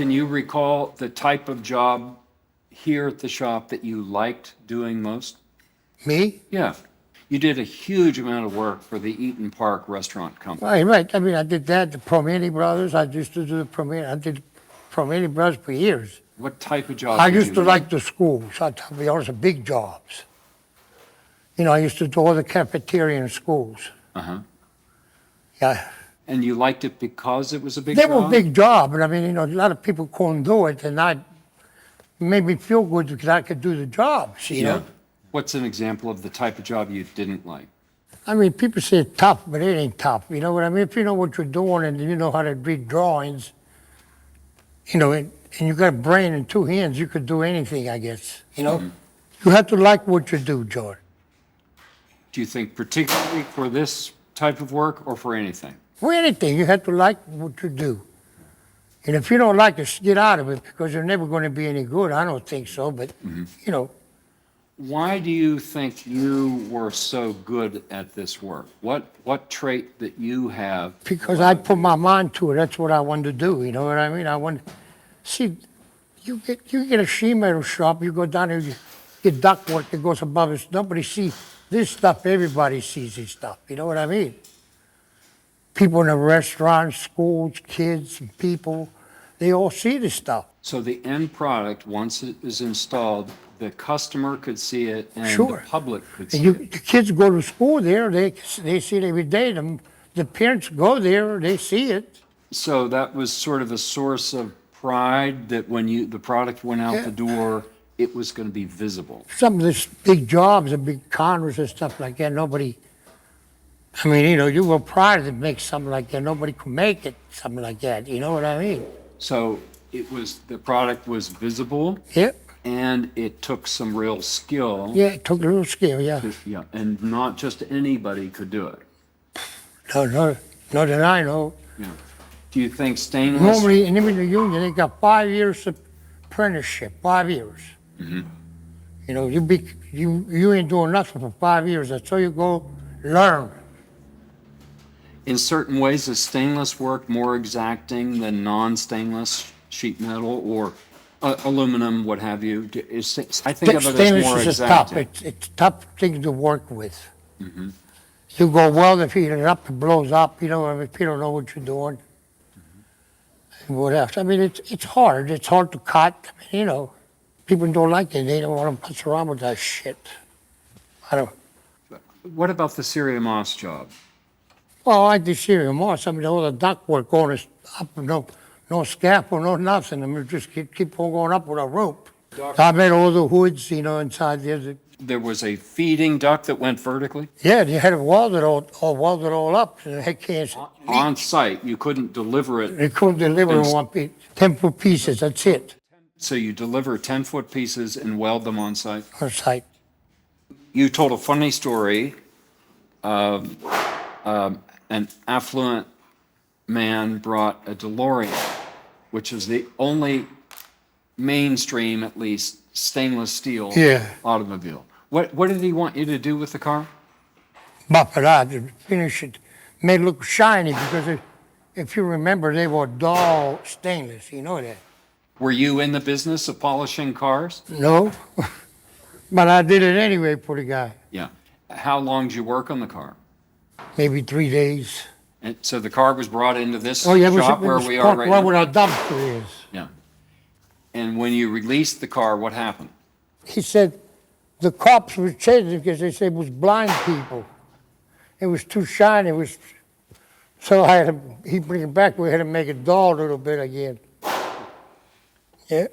Can you recall the type of job here at the shop that you liked doing most? Me? Yeah. You did a huge amount of work for the Eaton Park Restaurant Company. Right, right. I mean, I did that, the Promeni Brothers. I used to do the Promeni. I did Promeni Brothers for years. What type of job I did used you to like? like the schools. I tell you, those are big jobs. You know, I used to do all the cafeteria in schools. Uh-huh. Yeah. And you liked it because it was a big They job? were a big job, but I mean, you know, a lot of people couldn't do it, and it made me feel good because I could do the job, see, you know? What's an example of the type of job you didn't like? I mean, people say it's tough, but it ain't tough. You know what I mean? If you know what you're doing and you know how to read drawings, you know, and you got a brain and two hands, you could do anything, I guess, you know? You have to like what you do, George. Do you think particularly for this type of work or for anything? For anything, you have to like what you do. And if you don't like it, get out of it because you're never going to be any good. I don't think so, but, you know. Why do you think you were so good at this work? What trait that you have? Because I put my mind to it. That's what I wanted to do. You know what I mean? I want. See, you get a sheet metal shop. You go down there, you get duct work that goes above it. Nobody sees this stuff. Everybody sees this stuff. You know what I mean? People in the restaurants, schools, kids, and people, they all see this stuff. So the end product, once it is installed, the customer could see it and Sure. the public could see And it. the kids go to school there. They see it every day. The parents go there. They see it. So that was sort of a source of pride that when the product went out Yeah. the door, it was going to be visible. Some of these big jobs and big condos and stuff like that, nobody, I mean, you know, you were proud to make something like that. Nobody could make it, something like that. You know what I mean? So the product was visible Yeah. and it took some real skill. Yeah, it took a little skill, yeah. Yeah, and not just anybody could do it. No, not that I know. Yeah. Do you think stainless? Normally, in the union, they got 5 years of apprenticeship, 5 years. You know, you ain't doing nothing for 5 years. That's all you go learn. In certain ways, is stainless work more exacting than non-stainless sheet metal or aluminum, what have you? I think of it as Stainless more is just tough. exacting. It's a tough thing to work with. You go weld it, heat it up, it blows up. You know, if you don't know what you're doing. And what else? I mean, it's hard. It's hard to cut. I mean, you know, people don't like it. They don't want to mess around with that shit. I don't. What about the Syria Moss job? Well, I did serial moss. I mean, all the duct work going up, no scaffold, no nothing. I mean, just keep on going up with a rope. I made all the hoods, you know, inside there. There was a feeding duct that went vertically? Yeah, they had it welded all up. So they can't. On site, you couldn't deliver it. They couldn't deliver in one piece. 10-foot pieces, that's it, So you deliver 10-foot pieces and weld them on site? on site. You told a funny story of an affluent man brought a DeLorean, which is the only mainstream, at least, stainless steel Yeah. automobile. What did he want you to do with the car? Buff it out, to finish it, made it look shiny because if you remember, they were dull stainless, you know that. Were you in the business of polishing cars? No, but I did it anyway for the guy. Yeah. How long did you work on the car? Maybe 3 days. And so the car was brought into this Oh, yeah, it was, shop it where was we are parked right right now? where our dumpster is. Yeah. And when you released the car, what happened? He said the cops were chasing because they said it was blind people. It was too shiny. So he bring it back. We had to make it dull a little bit again. Yeah.